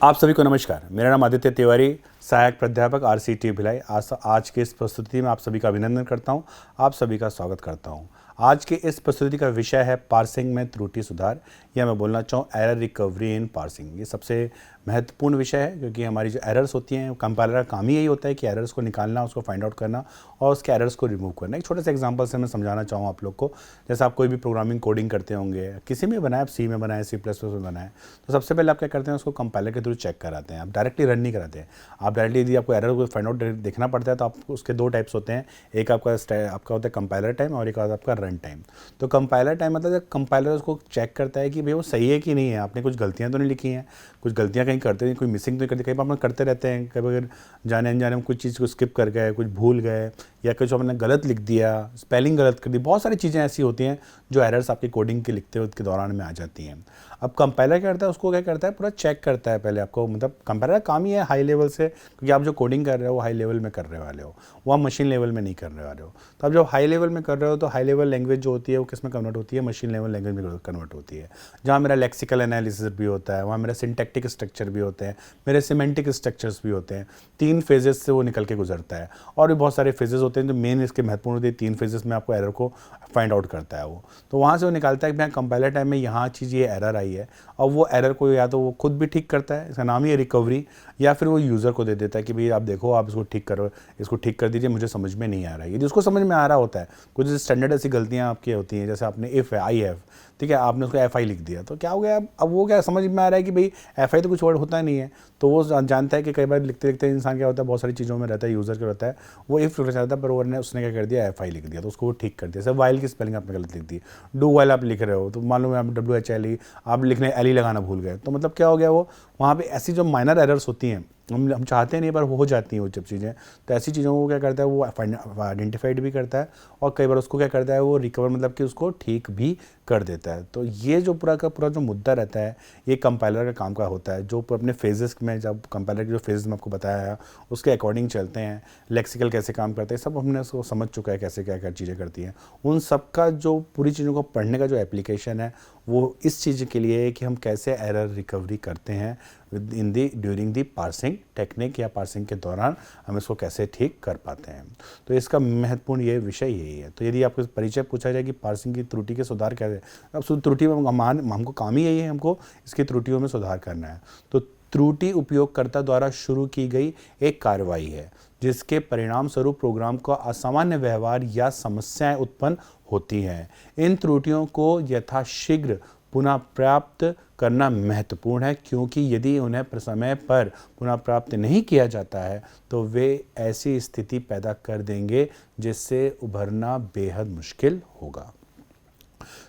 आप सभी को नमस्कार। मेरा नाम आदित्य तिवारी, सहायक प्राध्यापक RCT भिलाई। आज के इस प्रस्तुति में आप सभी का अभिनंदन करता हूं, आप सभी का स्वागत करता हूं। आज के इस प्रस्तुति का विषय है पार्सिंग में त्रुटि सुधार, या मैं बोलना चाहूँ एरर रिकवरी इन पार्सिंग। ये सबसे महत्वपूर्ण विषय है क्योंकि हमारी जो एरर्स होती हैं, कंपाइलर का काम ही यही होता है कि एरर्स को निकालना, उसको फाइंड आउट करना और उसके एरर्स को रिमूव करना। एक छोटे से एग्जांपल से मैं समझाना चाहूँ आप लोग को। जैसे आप कोई भी प्रोग्रामिंग कोडिंग करते होंगे, किसी में बनाए, आप सी में बनाए, C++ में बनाए, तो सबसे पहले आप क्या करते हैं, उसको कंपाइलर के थ्रू चेक कराते हैं। आप डायरेक्टली रन नहीं कराते हैं। आप डायरेक्टली यदि आपको एरर को फाइंड आउट देखना पड़ता है तो आप उसके दो टाइप्स होते हैं। एक आपका होता है कंपाइलर टाइम और एक आपका रन टाइम। तो कंपाइलर टाइम मतलब जब कंपाइलर उसको चेक करता है कि भाई वो सही है कि नहीं है, आपने कुछ गलतियां तो नहीं लिखी हैं, कुछ गलतियां कहीं करते नहीं, कोई मिसिंग तो नहीं करते। कई बार हम करते रहते हैं, कभी अगर जाने अनजाने हम कुछ चीज़ को स्किप कर गए, कुछ भूल गए, या कुछ हमने गलत लिख दिया, स्पेलिंग गलत कर दी। बहुत सारी चीज़ें ऐसी होती हैं जो एरर्स आपकी कोडिंग के लिखते हुए के दौरान में आ जाती हैं। अब कंपाइलर क्या करता है, उसको क्या करता है, पूरा चेक करता है पहले आपको। मतलब कंपाइलर का काम ही है हाई लेवल से, क्योंकि आप जो कोडिंग कर रहे हो वो हाई लेवल में करने वाले हो, वो आप मशीन लेवल में नहीं करने वाले हो। तो आप जब हाई लेवल में कर रहे हो तो हाई लेवल लैंग्वेज जो होती है वो किस में कन्वर्ट होती है, मशीन लेवल लैंग्वेज में कन्वर्ट होती है। जहाँ मेरा लेक्सिकल एनालिसिस भी होता है, वहाँ मेरा सिंटैक्टिक स्ट्रक्चर भी होते हैं, मेरे सिमेंटिक स्ट्रक्चर्स भी होते हैं। 3 फेजेस से वो निकल के गुजरता है और भी बहुत सारे फेजेस होते हैं जो मेन इसके महत्वपूर्ण होते हैं। 3 फेजेस में आपको एरर को फाइंड आउट करता है वो। तो वहाँ से वो निकालता है कि कंपाइलर टाइम में यहाँ चीज़ ये एरर आई है, और वो एरर को या तो वो खुद भी ठीक करता है, इसका नाम ही है रिकवरी, या फिर वो यूज़र को दे देता है कि भाई आप देखो, आप इसको ठीक करो, इसको ठीक कर दीजिए, मुझे समझ में नहीं आ रहा है। यदि उसको समझ में आ रहा होता है, कुछ स्टैंडर्ड ऐसी गलतियाँ आपकी होती हैं, जैसे आपने इफ़ है, आई हैव, ठीक है, आपने उसको FI लिख दिया, तो क्या हो गया, अब वो क्या समझ में आ रहा है कि भाई FI तो कुछ वर्ड होता नहीं है। तो वो जानता है कि कई बार लिखते लिखते इंसान क्या होता है, बहुत सारी चीज़ों में रहता है, यूज़र का रहता है, वो इफ़ लिखना चाहता है, पर उसने क्या कर दिया, FI लिख दिया, तो उसको वो ठीक कर दिया। जैसे वाइल की स्पेलिंग आपने गलत लिख दी, डू वाइल आप लिख रहे हो तो मालूम है आप WHILE आप लिखने LE लगाना भूल गए, तो मतलब क्या हो गया, वो वहाँ पे ऐसी जो माइनर एरर्स होती हैं, हम चाहते नहीं पर वो हो जाती हैं वो जब चीज़ें। तो ऐसी चीज़ों को क्या करता है, वो आइडेंटिफाइड भी करता है और कई बार उसको क्या करता है, वो रिकवर मतलब कि उसको ठीक भी कर देता है। तो ये जो पूरा का पूरा जो मुद्दा रहता है, ये कंपाइलर का काम का होता है, जो अपने फेजेस में, जब कंपाइलर के जो फेजेस में आपको बताया है उसके अकॉर्डिंग चलते हैं। लेक्सिकल कैसे काम करते हैं सब हमने उसको समझ चुका है, कैसे क्या क्या चीज़ें करती हैं। उन सब का जो पूरी चीज़ों को पढ़ने का जो एप्लीकेशन है वो इस चीज़ के लिए है कि हम कैसे एरर रिकवरी करते हैं इन दी ड्यूरिंग दी पार्सिंग टेक्निक, या पार्सिंग के दौरान हम इसको कैसे ठीक कर पाते हैं। तो इसका महत्वपूर्ण ये विषय यही है। तो यदि आपको परिचय पूछा जाए कि पार्सिंग की त्रुटि के सुधार क्या है, अब त्रुटि में हमको काम ही यही है, हमको इसकी त्रुटियों में सुधार करना है। तो त्रुटि उपयोगकर्ता द्वारा शुरू की गई एक कार्रवाई है जिसके परिणाम स्वरूप प्रोग्राम का असामान्य व्यवहार या समस्याएं उत्पन्न होती हैं। इन त्रुटियों को यथाशीघ्र पुनः प्राप्त करना महत्वपूर्ण है, क्योंकि यदि उन्हें समय पर पुनः प्राप्त नहीं किया जाता है तो वे ऐसी स्थिति पैदा कर देंगे जिससे उभरना बेहद मुश्किल होगा।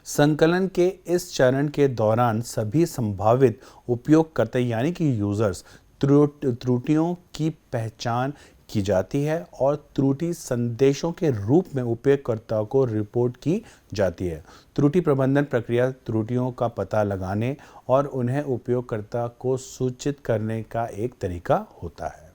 संकलन के इस चरण के दौरान सभी संभावित उपयोगकर्ता यानी कि यूजर्स त्रुटियों की पहचान की जाती है और त्रुटि संदेशों के रूप में उपयोगकर्ता को रिपोर्ट की जाती है। त्रुटि प्रबंधन प्रक्रिया त्रुटियों का पता लगाने और उन्हें उपयोगकर्ता को सूचित करने का एक तरीका होता है।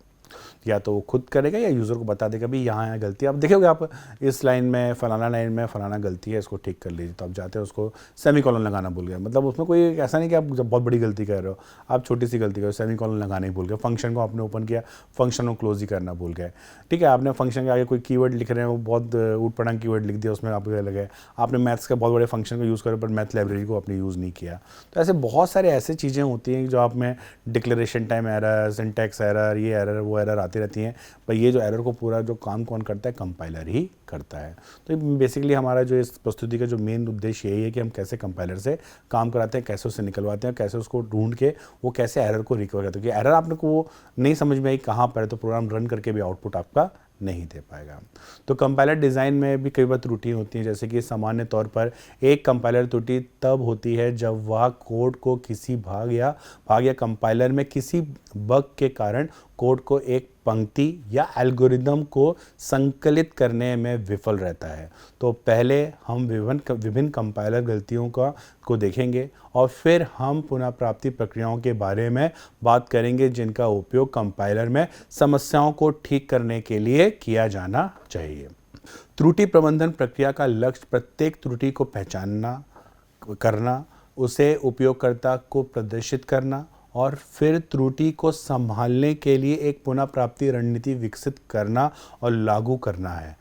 या तो वो खुद करेगा या यूज़र को बता देगा भी यहाँ गलती। आप देखोगे, आप इस लाइन में फलाना गलती है, इसको ठीक कर लीजिए। तो आप जाते हो, उसको सेमीकोलन लगाना भूल गए। मतलब उसमें कोई ऐसा नहीं कि आप जब बहुत बड़ी गलती कर रहे हो, आप छोटी सी गलती करो, सेमीकोलन लगाना ही भूल गए। फंक्शन को आपने ओपन किया, फंक्शन को क्लोज ही करना भूल गए, ठीक है। आपने फंक्शन के आगे कोई कीवर्ड लिख रहे हैं, वो बहुत ऊट पटांग कीवर्ड लिख दिया, उसमें आप लगे। आपने मैथ्स का बहुत बड़े फंक्शन को यूज़ करो पर मैथ लाइब्रेरी को आपने यूज़ नहीं किया। तो ऐसे बहुत सारे ऐसे चीज़ें होती हैं जो आप में declaration time error, syntax error, ये एरर वो एरर आती रहती हैं। पर ये जो एरर को पूरा जो काम कौन करता है, कंपाइलर ही करता है। तो बेसिकली हमारा जो इस प्रस्तुति का जो मेन उद्देश्य यही है कि हम कैसे कंपाइलर से काम कराते हैं, कैसे उससे निकलवाते हैं, कैसे उसको ढूंढ के वो कैसे एरर को रिकवर करते हैं। कि एरर आपने को नहीं समझ में आई कहाँ पर है, तो प्रोग्राम रन करके भी आउटपुट आपका नहीं दे पाएगा। तो कंपाइलर डिज़ाइन में भी कई बार त्रुटि होती है, जैसे कि सामान्य तौर पर एक कंपाइलर त्रुटि तब होती है जब वह कोड को किसी भाग या कंपाइलर में किसी बग के कारण कोड को एक पंक्ति या एल्गोरिदम को संकलित करने में विफल रहता है। तो पहले हम विभिन्न कंपाइलर गलतियों को देखेंगे और फिर हम पुनः प्राप्ति प्रक्रियाओं के बारे में बात करेंगे जिनका उपयोग कंपाइलर में समस्याओं को ठीक करने के लिए किया जाना चाहिए। त्रुटि प्रबंधन प्रक्रिया का लक्ष्य प्रत्येक त्रुटि को पहचानना करना, उसे उपयोगकर्ता को प्रदर्शित करना और फिर त्रुटि को संभालने के लिए एक पुनः प्राप्ति रणनीति विकसित करना और लागू करना है।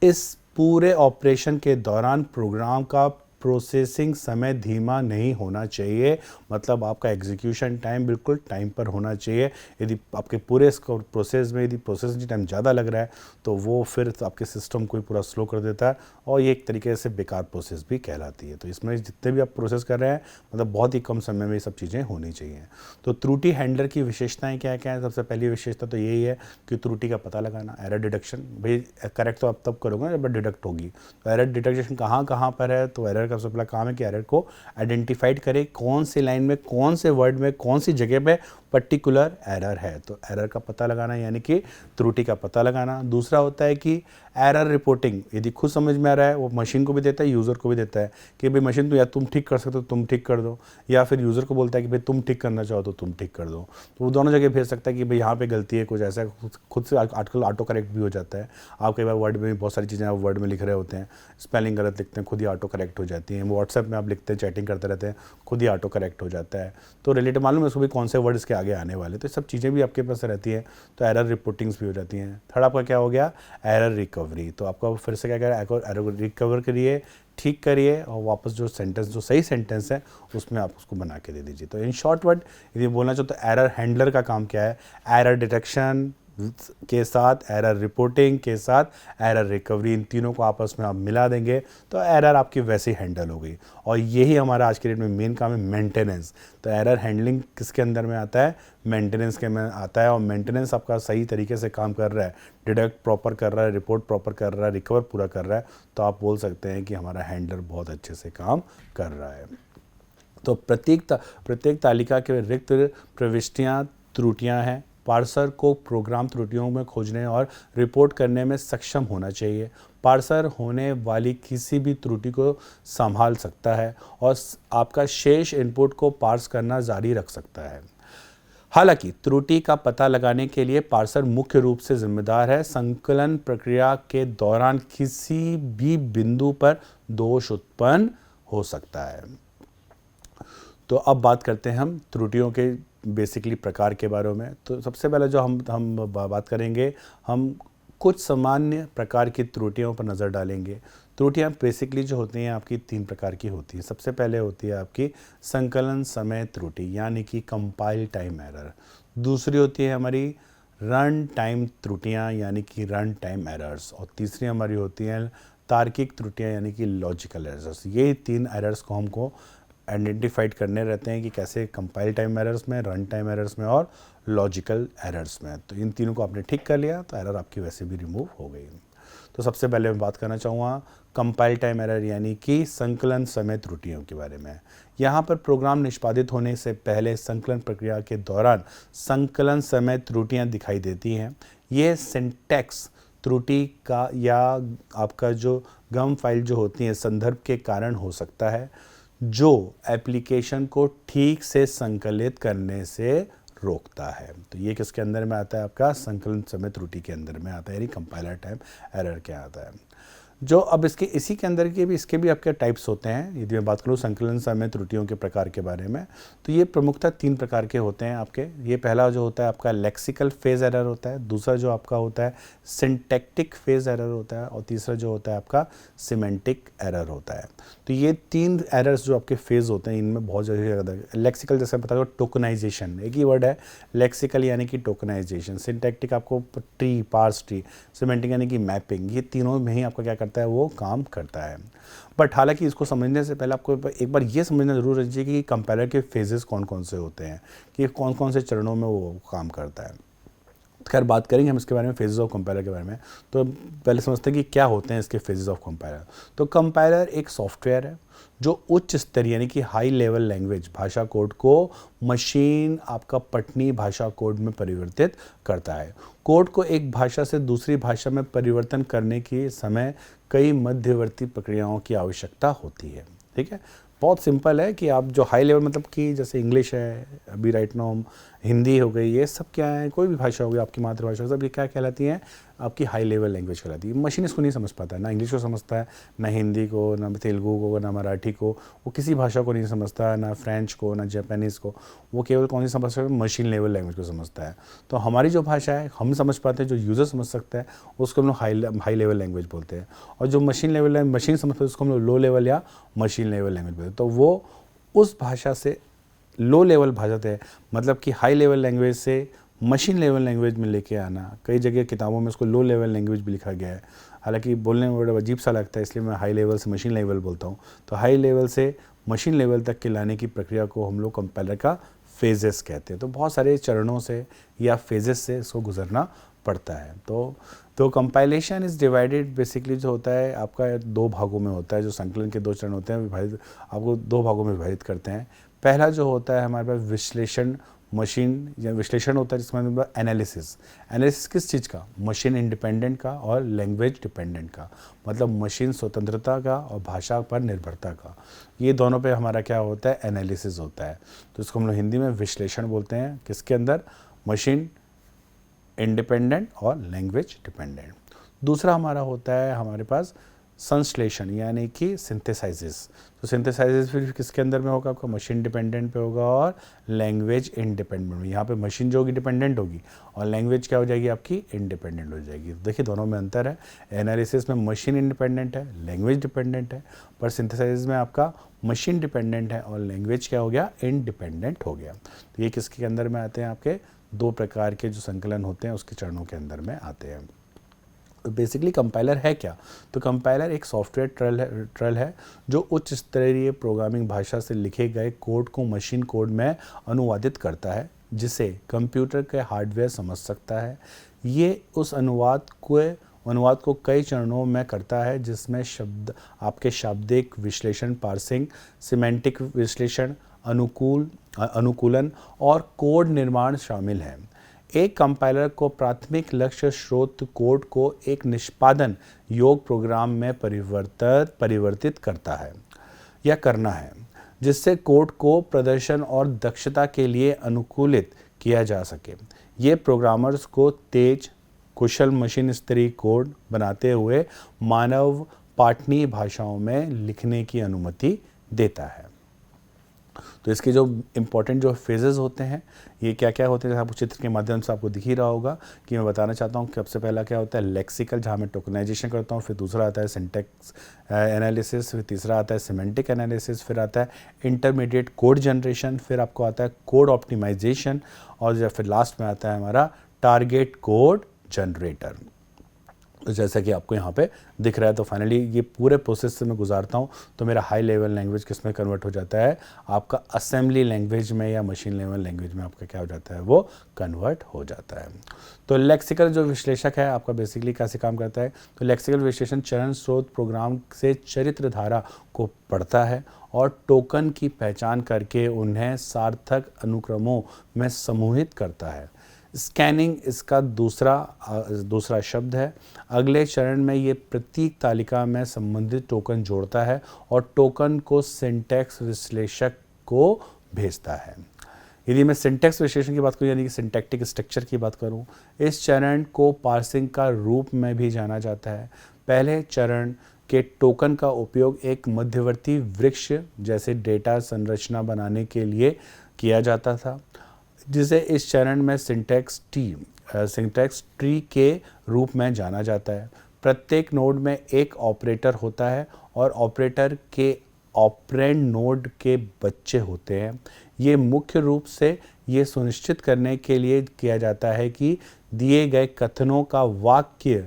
इस पूरे ऑपरेशन के दौरान प्रोग्राम का प्रोसेसिंग समय धीमा नहीं होना चाहिए, मतलब आपका एग्जीक्यूशन टाइम बिल्कुल टाइम पर होना चाहिए। यदि आपके पूरे प्रोसेस में यदि प्रोसेसिंग टाइम ज़्यादा लग रहा है तो वो फिर आपके सिस्टम को ही पूरा स्लो कर देता है और ये एक तरीके से बेकार प्रोसेस भी कहलाती है। तो इसमें जितने भी आप प्रोसेस कर रहे हैं मतलब बहुत ही कम समय में ये सब चीज़ें होनी चाहिए। तो त्रुटि हैंडलर की विशेषताएँ क्या क्या है? सबसे पहली विशेषता तो यही है कि त्रुटि का पता लगाना, एरर डिटेक्शन। भाई करेक्ट तो आप तब करोगे जब डिटेक्ट होगी। तो एरर डिटेक्शन कहाँ कहाँ पर है? तो एरर का सबसे पहला काम है कि एरर को आइडेंटिफाइड करे, कौन सी लाइन में, कौन से वर्ड में, कौन सी जगह पे पर्टिकुलर एरर है। तो एरर का पता लगाना यानी कि त्रुटि का पता लगाना। दूसरा होता है कि एरर रिपोर्टिंग। यदि खुद समझ में आ रहा है वो मशीन को भी देता है, यूज़र को भी देता है कि भाई मशीन तो या तुम ठीक कर सकते हो तुम ठीक कर दो, या फिर यूज़र को बोलता है कि भाई तुम ठीक करना चाहो तो तुम ठीक कर दो। तो वो दोनों जगह भेज सकता है कि भाई यहाँ पे गलती है कुछ ऐसा। खुद से आजकल ऑटो करेक्ट भी हो जाता है। आप कई बार वर्ड में भी बहुत सारी चीज़ें आप वर्ड में लिख रहे होते हैं, स्पेलिंग गलत लिखते हैं, खुद ही ऑटो करेक्ट हो जाती है। व्हाट्सएप में आप लिखते हैं, चैटिंग करते रहते हैं, खुद ही ऑटो करेक्ट हो जाता है। तो रिलेटिव मालूम है उसको भी कौन से वर्ड इसके आगे आने वाले। तो सब चीज़ें भी आपके पास रहती है। तो एरर रिपोर्टिंग्स भी हो जाती हैं। थर्ड आपका क्या हो गया? Error recovery. तो आपका फिर से क्या करें, एरर रिकवर करिए, ठीक करिए और वापस जो सेंटेंस, जो सही सेंटेंस है उसमें आप उसको बना के दे दीजिए। तो इन शॉर्ट वर्ड यदि बोलना चाहो तो एरर हैंडलर का काम क्या है? एरर डिटेक्शन के साथ, एरर रिपोर्टिंग के साथ, एरर रिकवरी, इन तीनों को आपस में आप मिला देंगे तो एरर आपकी वैसे ही हैंडल हो गई। और यही हमारा आज के डेट में मेन काम है, मेंटेनेंस। तो एरर हैंडलिंग किसके अंदर में आता है? मेंटेनेंस के में आता है। और मेंटेनेंस आपका सही तरीके से काम कर रहा है, डिटेक्ट प्रॉपर कर रहा है, रिपोर्ट प्रॉपर कर रहा है, रिकवर पूरा कर रहा है, तो आप बोल सकते हैं कि हमारा हैंडलर बहुत अच्छे से काम कर रहा है। तो प्रत्येक तालिका के रिक्त प्रविष्टियाँ त्रुटियाँ हैं। पार्सर को प्रोग्राम त्रुटियों में खोजने और रिपोर्ट करने में सक्षम होना चाहिए। पार्सर होने वाली किसी भी त्रुटि को संभाल सकता है और आपका शेष इनपुट को पार्स करना जारी रख सकता है। हालांकि त्रुटि का पता लगाने के लिए पार्सर मुख्य रूप से जिम्मेदार है। संकलन प्रक्रिया के दौरान किसी भी बिंदु पर दोष उत्पन्न हो सकता है। तो अब बात करते हैं हम त्रुटियों के बेसिकली प्रकार के बारे में। तो सबसे पहले जो हम बात करेंगे, हम कुछ सामान्य प्रकार की त्रुटियों पर नज़र डालेंगे। त्रुटियां बेसिकली जो होती हैं आपकी 3 प्रकार की होती हैं। सबसे पहले होती है आपकी संकलन समय त्रुटि यानी कि कंपाइल टाइम एरर। दूसरी होती है हमारी रन टाइम त्रुटियां यानी कि रन टाइम एरर्स। और तीसरी हमारी होती हैं तार्किक त्रुटियां यानी कि लॉजिकल एरर्स। ये 3 एरर्स को हमको आइडेंटिफाइड करने रहते हैं कि कैसे कंपाइल टाइम एरर्स में, रन टाइम एरर्स में और लॉजिकल एरर्स में। तो इन तीनों को आपने ठीक कर लिया तो एरर आपकी वैसे भी रिमूव हो गई। तो सबसे पहले मैं बात करना चाहूँगा कंपाइल टाइम एरर यानी कि संकलन समय त्रुटियों के बारे में। यहाँ पर प्रोग्राम निष्पादित होने से पहले संकलन प्रक्रिया के दौरान संकलन समय त्रुटियाँ दिखाई देती हैं। ये सिंटैक्स त्रुटि का या आपका जो गम फाइल जो होती है संदर्भ के कारण हो सकता है, जो एप्लीकेशन को ठीक से संकलित करने से रोकता है। तो ये किसके अंदर में आता है? आपका संकलन समय त्रुटि के अंदर में आता है, यानी कंपाइलर टाइम एरर क्या आता है। जो अब इसी के अंदर के भी इसके भी आपके टाइप्स होते हैं। यदि मैं बात करूँ संकलन समय त्रुटियों के प्रकार के बारे में, तो ये प्रमुखतः 3 प्रकार के होते हैं आपके। ये पहला जो होता है आपका लेक्सिकल फेज एरर होता है, दूसरा जो आपका होता है सिंटैक्टिक फेज एरर होता है और तीसरा जो होता है आपका सिमेंटिक एरर होता है। तो ये 3 एरर्स जो आपके फेज होते हैं इनमें बहुत ज़्यादा लेक्सिकल, जैसे बता दो टोकनाइजेशन, एक ही वर्ड है लेक्सिकल यानी कि टोकनाइजेशन, सिंटैक्टिक आपको ट्री, पार्स ट्री, सिमेंटिक यानी कि मैपिंग, ये तीनों में ही आपका क्या करता है? वो काम करता है। बट हालांकि इसको समझने से पहले आपको एक बार ये समझना जरूर चाहिए कि कंपाइलर के फेजेस कौन कौन से होते हैं, कि कौन कौन से चरणों में वो काम करता है। खैर बात करेंगे हम इसके बारे में, फेजेस ऑफ कंपाइलर के बारे में। तो पहले समझते हैं कि क्या होते हैं इसके फेजेस ऑफ कंपाइलर। तो कंपाइलर एक सॉफ्टवेयर है जो उच्च स्तरीय यानी कि हाई लेवल लैंग्वेज भाषा कोड को मशीन आपका पटनी भाषा कोड में परिवर्तित करता है। कोड को एक भाषा से दूसरी भाषा में परिवर्तन करने के समय कई मध्यवर्ती प्रक्रियाओं की आवश्यकता होती है। ठीक है, बहुत सिंपल है कि आप जो हाई लेवल मतलब कि जैसे इंग्लिश है, अभी राइट नाउ हिंदी हो गई, ये सब क्या है, कोई भी भाषा होगी आपकी मातृभाषा, सब ये क्या कहलाती हैं? आपकी हाई लेवल लैंग्वेज कहलाती है। मशीन इसको नहीं समझ पाता है, ना इंग्लिश को समझता है, ना हिंदी को, ना तेलुगु को, ना मराठी को, वो किसी भाषा को नहीं समझता, ना फ्रेंच को, ना जापानीज़ को। वो केवल कौन सी समझता है? मशीन लेवल लैंग्वेज को समझता है। तो हमारी जो भाषा है हम समझ पाते हैं, जो यूज़र समझ सकता है उसको हम लोग हाई लेवल लैंग्वेज बोलते हैं, और जो मशीन समझ पाते हैं उसको हम लोग लो लेवल या मशीन लेवल लैंग्वेज बोलते हैं। तो वो उस भाषा से लो लेवल भाषा है, मतलब कि हाई लेवल लैंग्वेज से मशीन लेवल लैंग्वेज में लेके आना। कई जगह किताबों में उसको लो लेवल लैंग्वेज भी लिखा गया है, हालांकि बोलने में बड़ा अजीब सा लगता है, इसलिए मैं हाई लेवल से मशीन लेवल बोलता हूँ। तो हाई लेवल से मशीन लेवल तक के लाने की प्रक्रिया को हम लोग कंपाइलर का फेजेस कहते हैं। तो बहुत सारे चरणों से या फेजेस से इसको गुजरना पड़ता है। तो कंपाइलेशन इज़ डिवाइडेड, बेसिकली जो होता है आपका 2 भागों में होता है। जो संकलन के 2 चरण होते हैं विभाजित, आपको 2 भागों में विभाजित करते हैं। पहला जो होता है हमारे पास विश्लेषण मशीन या विश्लेषण होता है, जिसमें मतलब एनालिसिस किस चीज़ का? मशीन इंडिपेंडेंट का और लैंग्वेज डिपेंडेंट का, मतलब मशीन स्वतंत्रता का और भाषा पर निर्भरता का। ये दोनों पे हमारा क्या होता है? एनालिसिस होता है। तो इसको हम लोग हिंदी में विश्लेषण बोलते हैं, किसके अंदर? मशीन इंडिपेंडेंट और लैंग्वेज डिपेंडेंट। दूसरा हमारा होता है हमारे पास संश्लेषण, यानी कि सिंथेसाइजिस। तो सिंथेसाइजिस फिर किसके अंदर में होगा? आपका मशीन डिपेंडेंट पे होगा और लैंग्वेज इंडिपेंडेंट में। यहाँ पे मशीन जो होगी डिपेंडेंट होगी और लैंग्वेज क्या हो जाएगी? आपकी इंडिपेंडेंट हो जाएगी। देखिए दोनों में अंतर है। एनालिसिस में मशीन इंडिपेंडेंट है, लैंग्वेज डिपेंडेंट है, पर सिंथेसाइजिस में आपका मशीन डिपेंडेंट है और लैंग्वेज क्या हो गया? इंडिपेंडेंट हो गया। तो ये किसके अंदर में आते हैं? आपके 2 प्रकार के जो संकलन होते हैं उसके चरणों के अंदर में आते हैं। तो बेसिकली कंपाइलर है क्या? तो कंपाइलर एक सॉफ्टवेयर ट्रल है जो उच्च स्तरीय प्रोग्रामिंग भाषा से लिखे गए कोड को मशीन कोड में अनुवादित करता है, जिसे कंप्यूटर के हार्डवेयर समझ सकता है। ये उस अनुवाद को कई चरणों में करता है, जिसमें आपके शाब्दिक विश्लेषण, पार्सिंग, सिमेंटिक विश्लेषण, अनुकूलन और कोड निर्माण शामिल है। एक कंपाइलर को प्राथमिक लक्ष्य स्रोत कोड को एक निष्पादन योग्य प्रोग्राम में परिवर्तित करना है, जिससे कोड को प्रदर्शन और दक्षता के लिए अनुकूलित किया जा सके। ये प्रोग्रामर्स को तेज, कुशल मशीन स्तरीय कोड बनाते हुए मानव पाठनीय भाषाओं में लिखने की अनुमति देता है। तो इसके जो इम्पोर्टेंट जो फेजेस होते हैं, ये क्या क्या होते हैं, आपको चित्र के माध्यम से आपको दिख ही रहा होगा कि मैं बताना चाहता हूँ कि सबसे पहला क्या होता है? लेक्सिकल, जहाँ मैं टोकनाइजेशन करता हूँ, फिर दूसरा आता है सिंटैक्स एनालिसिस, फिर तीसरा आता है सिमेंटिक एनालिसिस, फिर आता है इंटरमीडिएट कोड जनरेशन, फिर आपको आता है कोड ऑप्टिमाइजेशन, और फिर लास्ट में आता है हमारा टारगेट कोड जनरेटर। तो जैसा कि आपको यहाँ पे दिख रहा है, तो फाइनली ये पूरे प्रोसेस से मैं गुजारता हूँ तो मेरा हाई लेवल लैंग्वेज किस में कन्वर्ट हो जाता है? आपका असेंबली लैंग्वेज में या मशीन लेवल लैंग्वेज में आपका क्या हो जाता है? वो कन्वर्ट हो जाता है। तो लेक्सिकल जो विश्लेषक है आपका बेसिकली कैसे काम करता है? तो लेक्सिकल विश्लेषण चरण स्रोत प्रोग्राम से चरित्र धारा को पढ़ता है और टोकन की पहचान करके उन्हें सार्थक अनुक्रमों में समूहित करता है। स्कैनिंग इसका दूसरा शब्द है। अगले चरण में ये प्रतीक तालिका में संबंधित टोकन जोड़ता है और टोकन को सिंटैक्स विश्लेषक को भेजता है। यदि मैं सिंटैक्स विश्लेषण की बात करूँ, यानी कि सिंटैक्टिक स्ट्रक्चर की बात करूँ, इस चरण को पार्सिंग का रूप में भी जाना जाता है। पहले चरण के टोकन का उपयोग एक मध्यवर्ती वृक्ष जैसे डेटा संरचना बनाने के लिए किया जाता था, जिसे इस चरण में सिंटैक्स ट्री के रूप में जाना जाता है। प्रत्येक नोड में एक ऑपरेटर होता है और ऑपरेटर के ऑपरेंड नोड के बच्चे होते हैं। ये मुख्य रूप से ये सुनिश्चित करने के लिए किया जाता है कि दिए गए कथनों का वाक्य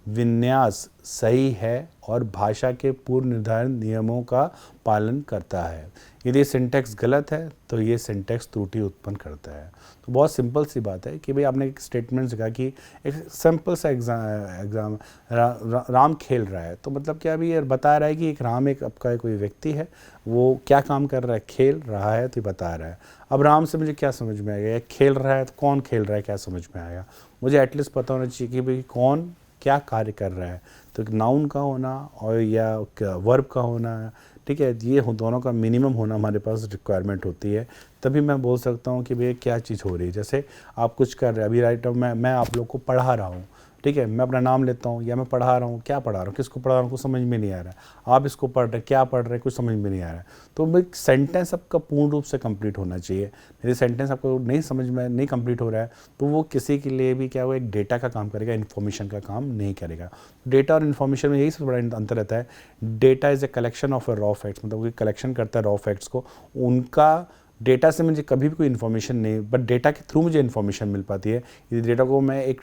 विन्यास सही है और भाषा के पूर्व निर्धारित नियमों का पालन करता है। यदि सिंटैक्स गलत है तो ये सिंटैक्स त्रुटि उत्पन्न करता है। तो बहुत सिंपल सी बात है कि भाई आपने एक स्टेटमेंट कहा कि एक सिंपल सा एग्जाम राम खेल रहा है, तो मतलब क्या अभी ये बता रहा है कि एक राम एक आपका कोई व्यक्ति है, वो क्या काम कर रहा है? खेल रहा है, तो ये बता रहा है। अब राम से मुझे क्या समझ में आएगा? खेल रहा है तो कौन खेल रहा है, क्या समझ में आएगा? मुझे एटलीस्ट पता होना चाहिए कि भाई कौन क्या कार्य कर रहा है। तो नाउन का होना और या वर्ब का होना, ठीक है, ये दोनों का मिनिमम होना हमारे पास रिक्वायरमेंट होती है, तभी मैं बोल सकता हूँ कि भैया क्या चीज़ हो रही है। जैसे आप कुछ कर रहे हैं, अभी राइट मैं आप लोग को पढ़ा रहा हूँ, ठीक है, मैं अपना नाम लेता हूँ या मैं पढ़ा रहा हूँ, क्या पढ़ा रहा हूँ, किसको पढ़ा रहा हूँ, कुछ समझ में नहीं आ रहा है। आप इसको पढ़ रहे हैं, क्या पढ़ रहे हैं, कुछ समझ में नहीं आ रहा है। तो एक सेंटेंस आपका पूर्ण रूप से कंप्लीट होना चाहिए। यदि सेंटेंस आपको नहीं समझ में नहीं कंप्लीट हो रहा है तो वो किसी के लिए भी क्या वो एक डेटा का काम करेगा, इन्फॉर्मेशन का काम नहीं करेगा। डेटा और इन्फॉर्मेशन में यही सबसे बड़ा अंतर रहता है। Data is a collection of raw facts, मतलब वो कलेक्शन करता है रॉ फैक्ट्स को। उनका डेटा से मुझे कभी भी कोई इन्फॉर्मेशन नहीं, बट डेटा के थ्रू मुझे इन्फॉर्मेशन मिल पाती है। यदि डेटा को मैं एक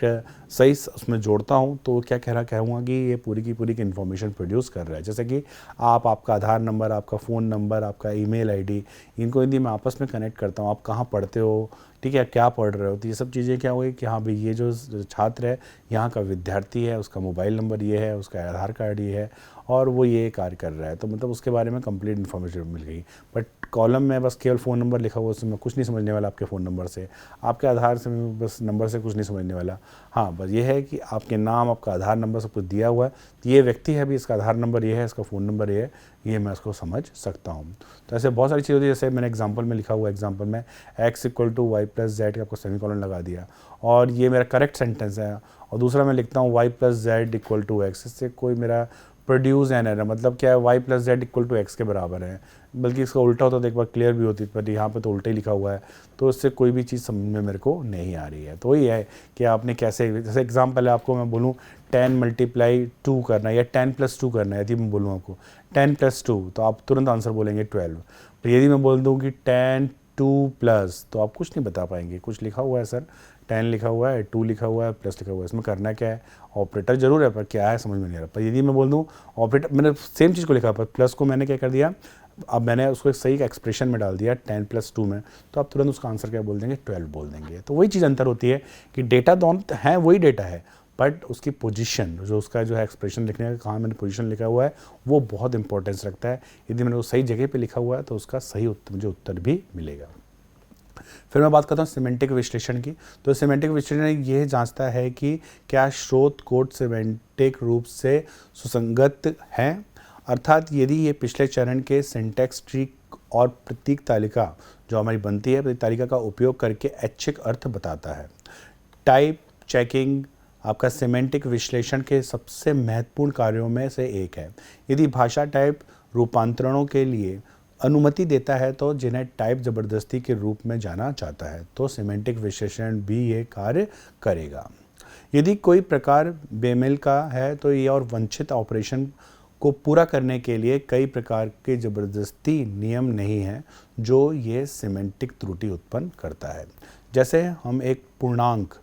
सही उसमें जोड़ता हूँ तो क्या कहूँगा कि ये पूरी की पूरी इन्फॉर्मेशन प्रोड्यूस कर रहा है। जैसे कि आपका आधार नंबर, आपका फ़ोन नंबर, आपका ईमेल आईडी, इनको यदि मैं आपस में कनेक्ट करता हूँ, आप कहाँ पढ़ते हो, ठीक है, क्या पढ़ रहे हो, तो ये सब चीज़ें क्या हुई कि हाँ भाई ये जो छात्र है, यहाँ का विद्यार्थी है, उसका मोबाइल नंबर ये है, उसका आधार कार्ड ये है और वो ये कार्य कर रहा है, तो मतलब उसके बारे में कंप्लीट इन्फॉर्मेशन मिल गई। बट कॉलम में बस केवल फ़ोन नंबर लिखा हुआ, उसमें कुछ नहीं समझने वाला आपके फ़ोन नंबर से, आपके आधार से बस नंबर से कुछ नहीं समझने वाला। हाँ, बस ये है कि आपके नाम, आपका आधार नंबर सब कुछ दिया हुआ है, तो ये व्यक्ति है भी, इसका आधार नंबर ये है, इसका फ़ोन नंबर ये है, ये मैं उसको समझ सकता हूँ। तो ऐसे बहुत सारी चीज़ें होती है, जैसे मैंने एग्जाम्पल में लिखा हुआ, एग्जाम्पल में x = y + z, आपको सेमीकोलन लगा दिया और ये मेरा करेक्ट सेंटेंस है। और दूसरा मैं लिखता हूँ y + z = x, इससे कोई मेरा प्रोड्यूस एन एरर, मतलब क्या है, y + z = x के बराबर है, बल्कि इसका उल्टा होता तो एक बार क्लियर भी होती, पर यहाँ पे तो उल्टा ही लिखा हुआ है, तो इससे कोई भी चीज़ समझ में मेरे को नहीं आ रही है। तो वही है कि आपने कैसे, जैसे एग्जाम्पल है, आपको मैं बोलूँ 10 × 2 करना है या 10 + 2 करना है, यदि मैं बोलूँ आपको 10 + 2, तो आप तुरंत आंसर बोलेंगे 12। तो यदि मैं बोल दूँ कि 10 2+, तो आप कुछ नहीं बता पाएंगे। कुछ लिखा हुआ है सर, 10 लिखा हुआ है, 2 लिखा हुआ है, प्लस लिखा हुआ है, इसमें करना क्या है, ऑपरेटर जरूर है पर क्या है समझ में नहीं आ रहा। पर यदि मैं बोल दूँ ऑपरेटर, मैंने सेम चीज़ को लिखा, पर प्लस को मैंने क्या कर दिया, अब मैंने उसको एक सही एक्सप्रेशन में डाल दिया 10 + 2 में, तो आप तुरंत उसका आंसर क्या बोल देंगे, 12 बोल देंगे। तो वही चीज़ अंतर होती है कि डेटा दोनों हैं, वही डेटा है, बट उसकी पोजीशन, जो उसका जो है एक्सप्रेशन लिखने का, कहाँ मैंने पोजीशन लिखा हुआ है, वो बहुत इंपॉर्टेंस रखता है। यदि मैंने वो सही जगह पे लिखा हुआ है तो उसका सही उत्तर, मुझे उत्तर भी मिलेगा। फिर मैं बात करता हूँ सिमेंटिक विश्लेषण की। तो सिमेंटिक विश्लेषण ये जांचता है कि क्या स्रोत कोड सिमेंटिक रूप से सुसंगत है, अर्थात यदि ये पिछले चरण के सिंटैक्स ट्री और प्रतीक तालिका जो हमारी बनती है, प्रतीक तालिका का उपयोग करके ऐच्छिक अर्थ बताता है। टाइप चेकिंग आपका सिमेंटिक विश्लेषण के सबसे महत्वपूर्ण कार्यों में से एक है। यदि भाषा टाइप रूपांतरणों के लिए अनुमति देता है तो जिन्हें टाइप जबरदस्ती के रूप में जाना जाता है, तो सिमेंटिक विश्लेषण भी ये कार्य करेगा। यदि कोई प्रकार बेमेल का है तो ये और वंचित ऑपरेशन को पूरा करने के लिए कई प्रकार के जबरदस्ती नियम नहीं हैं जो ये सिमेंटिक त्रुटि उत्पन्न करता है। जैसे हम एक पूर्णांक